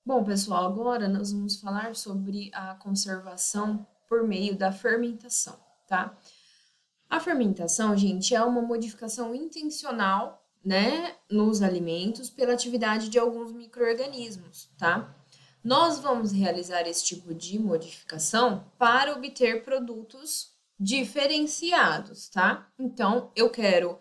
Bom, pessoal, agora nós vamos falar sobre a conservação por meio da fermentação, tá? A fermentação, gente, é uma modificação intencional, né, nos alimentos pela atividade de alguns micro-organismos, tá? Nós vamos realizar esse tipo de modificação para obter produtos diferenciados, tá? Então, eu quero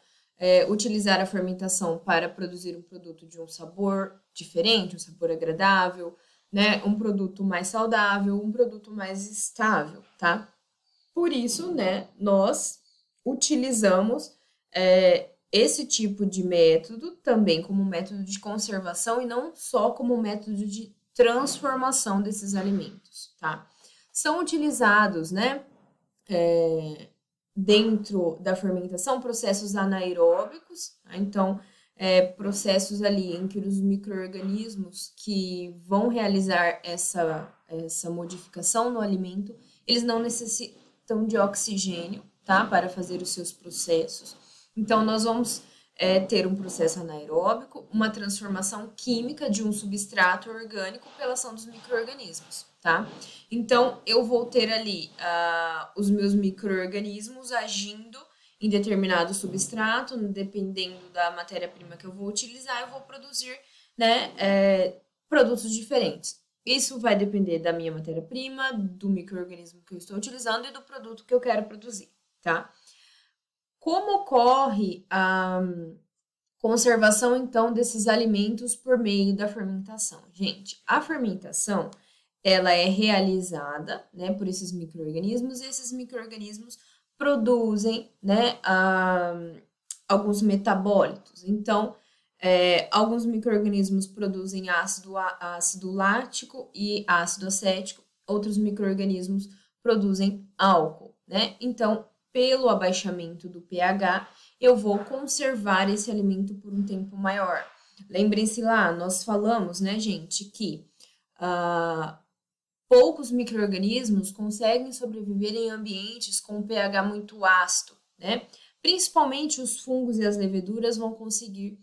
utilizar a fermentação para produzir um produto de um sabor diferente, um sabor agradável, né? Um produto mais saudável, um produto mais estável, tá? Por isso, né, nós utilizamos esse tipo de método também como método de conservação e não só como método de transformação desses alimentos, tá? São utilizados, né, dentro da fermentação processos anaeróbicos, tá? Então, processos ali em que os micro-organismos que vão realizar essa modificação no alimento, eles não necessitam de oxigênio, tá? Para fazer os seus processos. Então, nós vamos ter um processo anaeróbico, uma transformação química de um substrato orgânico pela ação dos micro-organismos, tá? Então, eu vou ter ali os meus micro-organismos agindo em determinado substrato, dependendo da matéria-prima que eu vou utilizar, eu vou produzir, né, produtos diferentes. Isso vai depender da minha matéria-prima, do micro-organismo que eu estou utilizando e do produto que eu quero produzir, tá? Como ocorre a conservação, então, desses alimentos por meio da fermentação? Gente, a fermentação, ela é realizada, né, por esses micro-organismos, e esses micro-organismos produzem, né, alguns metabólitos. Então, alguns micro-organismos produzem ácido lático e ácido acético, outros micro-organismos produzem álcool, né? Então, pelo abaixamento do pH, eu vou conservar esse alimento por um tempo maior. Lembrem-se lá, nós falamos, né, gente, que poucos micro-organismos conseguem sobreviver em ambientes com pH muito ácido, né? Principalmente os fungos e as leveduras vão conseguir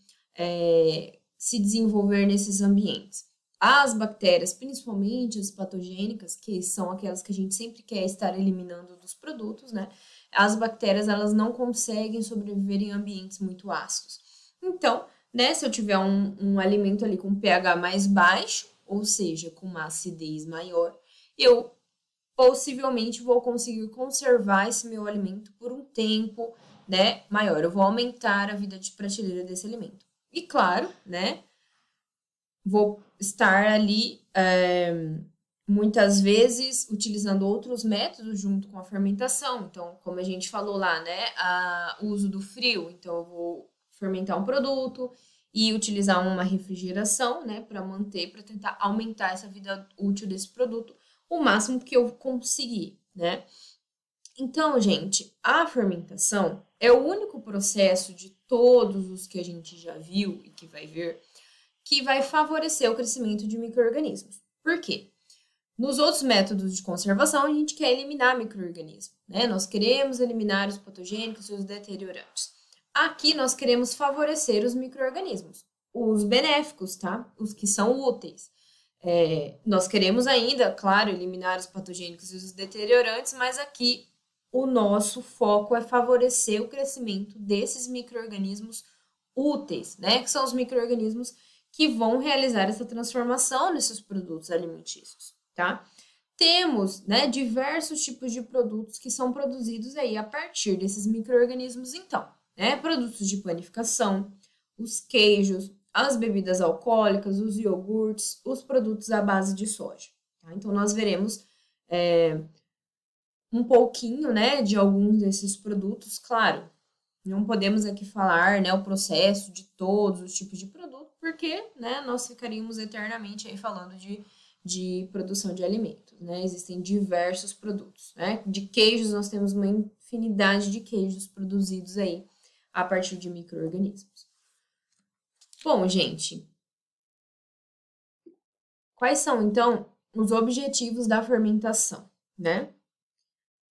se desenvolver nesses ambientes. As bactérias, principalmente as patogênicas, que são aquelas que a gente sempre quer estar eliminando dos produtos, né? As bactérias, elas não conseguem sobreviver em ambientes muito ácidos. Então, né, se eu tiver um alimento ali com pH mais baixo, ou seja, com uma acidez maior, eu possivelmente vou conseguir conservar esse meu alimento por um tempo, né, maior. Eu vou aumentar a vida de prateleira desse alimento. E claro, né, vou estar ali muitas vezes utilizando outros métodos junto com a fermentação. Então, como a gente falou lá, né, o uso do frio. Então, eu vou fermentar um produto e utilizar uma refrigeração, né, para manter, para tentar aumentar essa vida útil desse produto o máximo que eu conseguir, né? Então, gente, a fermentação é o único processo de todos os que a gente já viu e que vai ver que vai favorecer o crescimento de micro-organismos. Por quê? Nos outros métodos de conservação, a gente quer eliminar micro-organismos, né? Nós queremos eliminar os patogênicos e os deteriorantes. Aqui nós queremos favorecer os micro-organismos, os benéficos, tá? Os que são úteis. Nós queremos ainda, claro, eliminar os patogênicos e os deteriorantes, mas aqui o nosso foco é favorecer o crescimento desses micro-organismos úteis, né? Que são os micro-organismos que vão realizar essa transformação nesses produtos alimentícios, tá? Temos, né, diversos tipos de produtos que são produzidos aí a partir desses micro-organismos, então, né? Produtos de panificação, os queijos, as bebidas alcoólicas, os iogurtes, os produtos à base de soja. Tá? Então, nós veremos um pouquinho, né, de alguns desses produtos, claro. Não podemos aqui falar, né, o processo de todos os tipos de produto, porque, né, nós ficaríamos eternamente aí falando de produção de alimentos, né? Existem diversos produtos, né? De queijos, nós temos uma infinidade de queijos produzidos aí a partir de micro-organismos. Bom, gente, quais são, então, os objetivos da fermentação, né?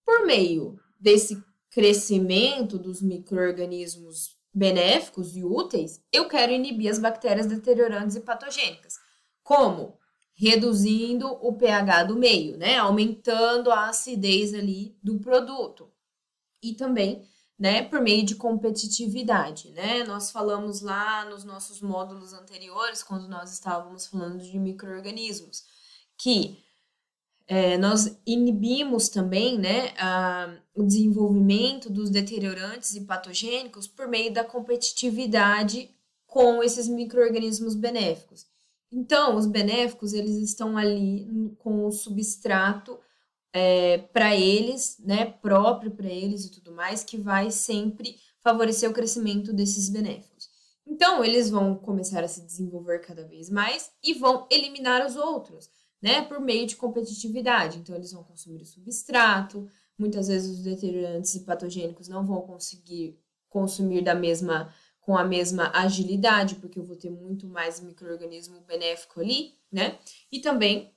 Por meio desse crescimento dos micro-organismos benéficos e úteis, eu quero inibir as bactérias deteriorantes e patogênicas. Como? reduzindo o pH do meio, né? Aumentando a acidez ali do produto. E também, né, por meio de competitividade, né? Nós falamos lá nos nossos módulos anteriores, quando nós estávamos falando de micro-organismos, que nós inibimos também, né, o desenvolvimento dos deteriorantes e patogênicos por meio da competitividade com esses micro-organismos benéficos. Então, os benéficos, eles estão ali com o substrato para eles, né, próprio para eles e tudo mais, que vai sempre favorecer o crescimento desses benéficos. Então, eles vão começar a se desenvolver cada vez mais e vão eliminar os outros, né, por meio de competitividade. Então, eles vão consumir o substrato, muitas vezes os deteriorantes e patogênicos não vão conseguir consumir com a mesma agilidade, porque eu vou ter muito mais micro-organismo benéfico ali, né, e também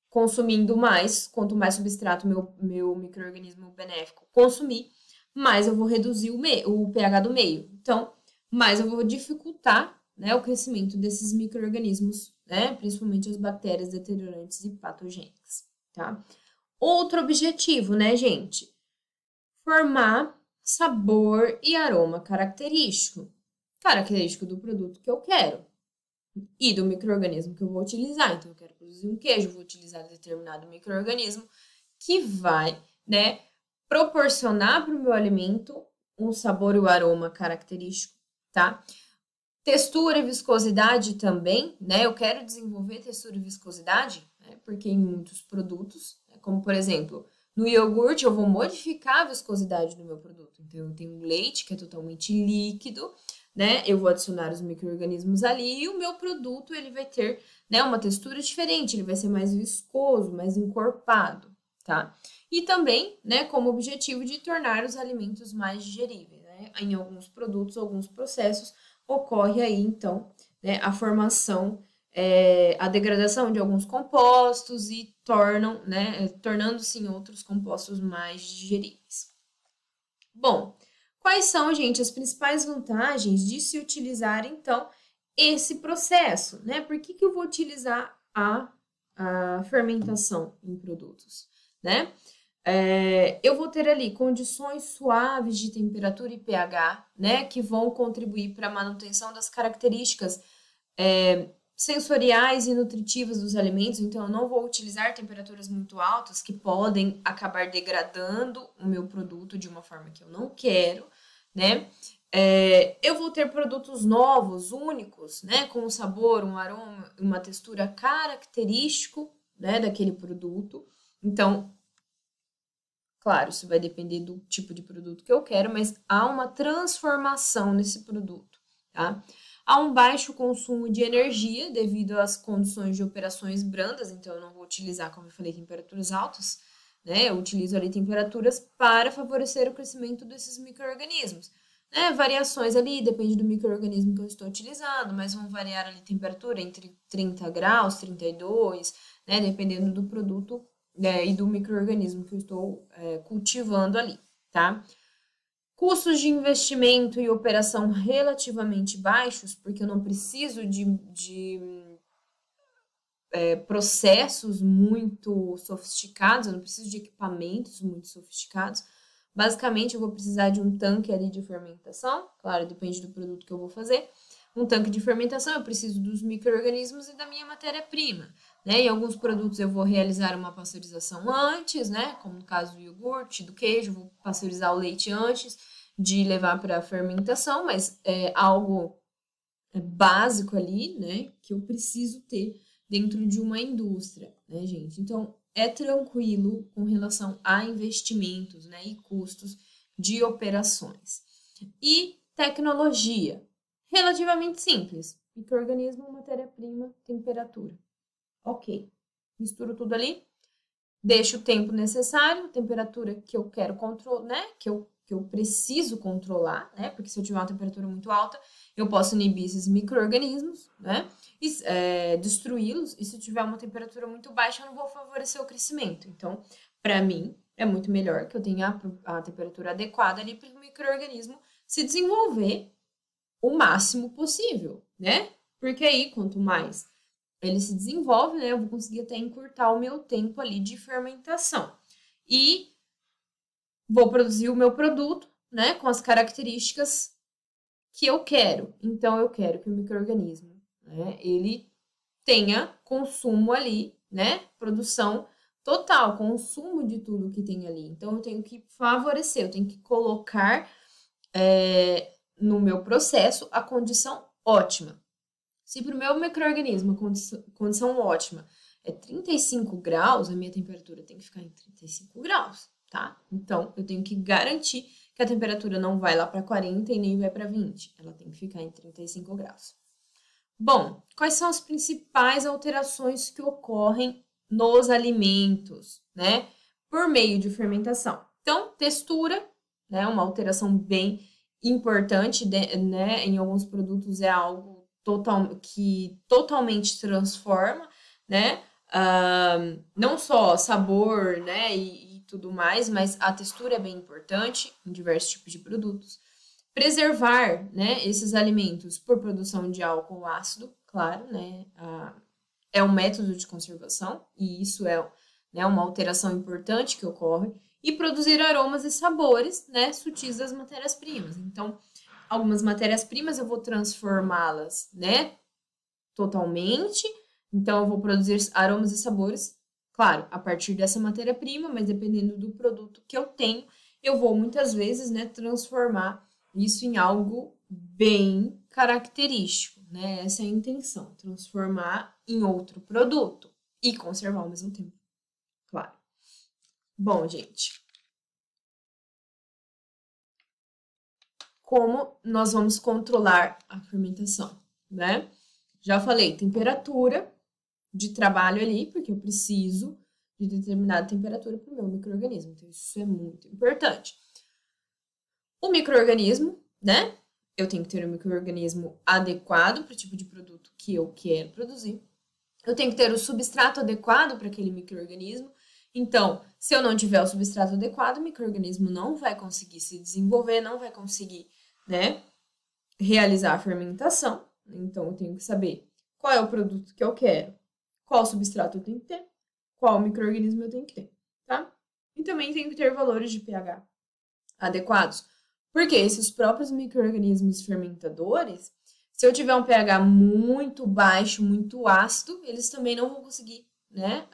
consumindo mais, quanto mais substrato meu micro-organismo benéfico consumir, mais eu vou reduzir o pH do meio. Então, mais eu vou dificultar, né, o crescimento desses micro-organismos, né, principalmente as bactérias deteriorantes e patogênicas, tá? Outro objetivo, né, gente? Formar sabor e aroma característico do produto que eu quero e do micro-organismo que eu vou utilizar. Então, eu quero produzir um queijo, vou utilizar determinado micro-organismo que vai, né, proporcionar para o meu alimento um sabor e o aroma característico, tá? Textura e viscosidade também, né? Eu quero desenvolver textura e viscosidade, né? Porque em muitos produtos, né, como por exemplo, no iogurte, eu vou modificar a viscosidade do meu produto. Então, eu tenho um leite que é totalmente líquido, né? Eu vou adicionar os micro-organismos ali e o meu produto, ele vai ter, né, uma textura diferente, ele vai ser mais viscoso, mais encorpado, tá? E também, né, como objetivo de tornar os alimentos mais digeríveis, né? Em alguns produtos, alguns processos, ocorre aí, então, né, a formação, a degradação de alguns compostos e tornando-se em outros compostos mais digeríveis. Bom, quais são, gente, as principais vantagens de se utilizar, então, esse processo, né? Por que eu vou utilizar a fermentação em produtos, né? Eu vou ter ali condições suaves de temperatura e pH, né? Que vão contribuir para a manutenção das características sensoriais e nutritivas dos alimentos, então eu não vou utilizar temperaturas muito altas que podem acabar degradando o meu produto de uma forma que eu não quero, né? Eu vou ter produtos novos, únicos, né? Com um sabor, um aroma, uma textura característico, né? Daquele produto. Então, claro, isso vai depender do tipo de produto que eu quero, mas há uma transformação nesse produto, tá? Há um baixo consumo de energia devido às condições de operações brandas, então eu não vou utilizar, como eu falei, temperaturas altas, né? Eu utilizo ali temperaturas para favorecer o crescimento desses micro-organismos. Né? Variações ali, depende do micro-organismo que eu estou utilizando, mas vão variar ali temperatura entre 30 graus, 32, né? Dependendo do produto e do micro-organismo que eu estou cultivando ali, tá? Custos de investimento e operação relativamente baixos, porque eu não preciso de processos muito sofisticados, eu não preciso de equipamentos muito sofisticados. Basicamente, eu vou precisar de um tanque ali de fermentação, claro, depende do produto que eu vou fazer. Um tanque de fermentação, eu preciso dos micro-organismos e da minha matéria-prima. Né? Em alguns produtos eu vou realizar uma pasteurização antes, né? Como no caso do iogurte, do queijo, vou pasteurizar o leite antes de levar para a fermentação, mas é algo básico ali, né? Que eu preciso ter dentro de uma indústria, né, gente? Então, é tranquilo com relação a investimentos, né? E custos de operações. E tecnologia, relativamente simples. Micro-organismo, matéria-prima, temperatura. Ok. Misturo tudo ali. Deixo o tempo necessário, a temperatura que eu quero controlar, né? Que eu preciso controlar, né? Porque se eu tiver uma temperatura muito alta, eu posso inibir esses micro-organismos, né? E destruí-los. E se eu tiver uma temperatura muito baixa, eu não vou favorecer o crescimento. Então, para mim, é muito melhor que eu tenha a temperatura adequada ali para o micro-organismo se desenvolver o máximo possível, né? Porque aí, quanto mais ele se desenvolve, né? Eu vou conseguir até encurtar o meu tempo ali de fermentação. E vou produzir o meu produto, né? Com as características que eu quero. Então, eu quero que o micro-organismo, né? Ele tenha consumo ali, né? Produção total, consumo de tudo que tem ali. Então, eu tenho que favorecer, eu tenho que colocar no meu processo a condição ótima. Se para o meu micro-organismo a condição ótima é 35 graus, a minha temperatura tem que ficar em 35 graus, tá? Então, eu tenho que garantir que a temperatura não vai lá para 40 e nem vai para 20. Ela tem que ficar em 35 graus. Bom, quais são as principais alterações que ocorrem nos alimentos, né? Por meio de fermentação. Então, textura, né? Uma alteração bem importante, né? Em alguns produtos é algo que totalmente transforma, né? Não só sabor, né? E tudo mais, mas a textura é bem importante em diversos tipos de produtos. Preservar, né, esses alimentos por produção de álcool ácido, claro, né, é um método de conservação e isso é, né, uma alteração importante que ocorre. E produzir aromas e sabores, né, sutis das matérias-primas. Então, algumas matérias-primas eu vou transformá-las, né, totalmente. Então, eu vou produzir aromas e sabores, claro, a partir dessa matéria-prima, mas dependendo do produto que eu tenho, eu vou muitas vezes, né, transformar isso em algo bem característico, né? Essa é a intenção, transformar em outro produto e conservar ao mesmo tempo, claro. Bom, gente, como nós vamos controlar a fermentação, né? Já falei, temperatura de trabalho ali, porque eu preciso de determinada temperatura para o meu micro-organismo, então isso é muito importante. O micro-organismo, né? Eu tenho que ter um micro-organismo adequado para o tipo de produto que eu quero produzir. Eu tenho que ter o substrato adequado para aquele micro-organismo. Então, se eu não tiver o substrato adequado, o micro-organismo não vai conseguir se desenvolver, não vai conseguir, né, realizar a fermentação. Então, eu tenho que saber qual é o produto que eu quero, qual substrato eu tenho que ter, qual micro-organismo eu tenho que ter, tá? E também tenho que ter valores de pH adequados. Porque esses próprios micro-organismos fermentadores, se eu tiver um pH muito baixo, muito ácido, eles também não vão conseguir, né,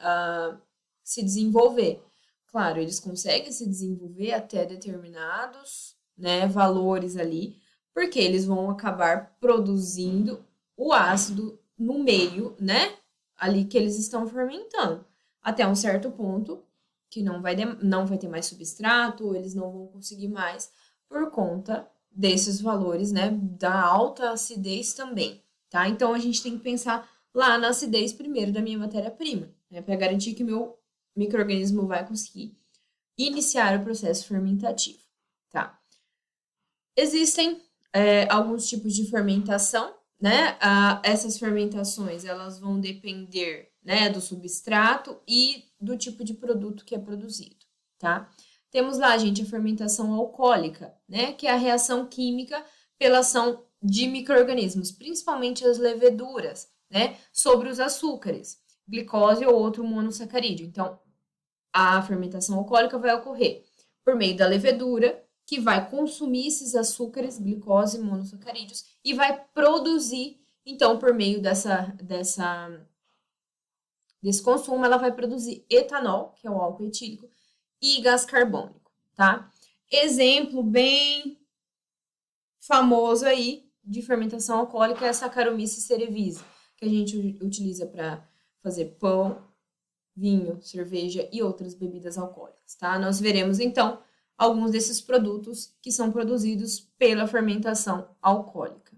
se desenvolver. Claro, eles conseguem se desenvolver até determinados, né, valores ali, porque eles vão acabar produzindo o ácido no meio, né, ali que eles estão fermentando, até um certo ponto que não vai ter mais substrato, ou eles não vão conseguir mais por conta desses valores, né, da alta acidez também, tá? Então, a gente tem que pensar lá na acidez primeiro da minha matéria-prima, né, para garantir que meu micro-organismo vai conseguir iniciar o processo fermentativo, tá? Existem alguns tipos de fermentação, né? Essas fermentações, elas vão depender, né, do substrato e do tipo de produto que é produzido, tá? Temos lá, gente, a fermentação alcoólica, né, que é a reação química pela ação de micro-organismos, principalmente as leveduras, né, sobre os açúcares, glicose ou outro monossacarídeo. Então, a fermentação alcoólica vai ocorrer por meio da levedura, que vai consumir esses açúcares, glicose, monossacarídeos, e vai produzir, então, por meio desse consumo, ela vai produzir etanol, que é o álcool etílico, e gás carbônico, tá? Exemplo bem famoso aí de fermentação alcoólica é a Saccharomyces cerevisiae, que a gente utiliza para fazer pão, vinho, cerveja e outras bebidas alcoólicas, tá? Nós veremos, então, alguns desses produtos que são produzidos pela fermentação alcoólica.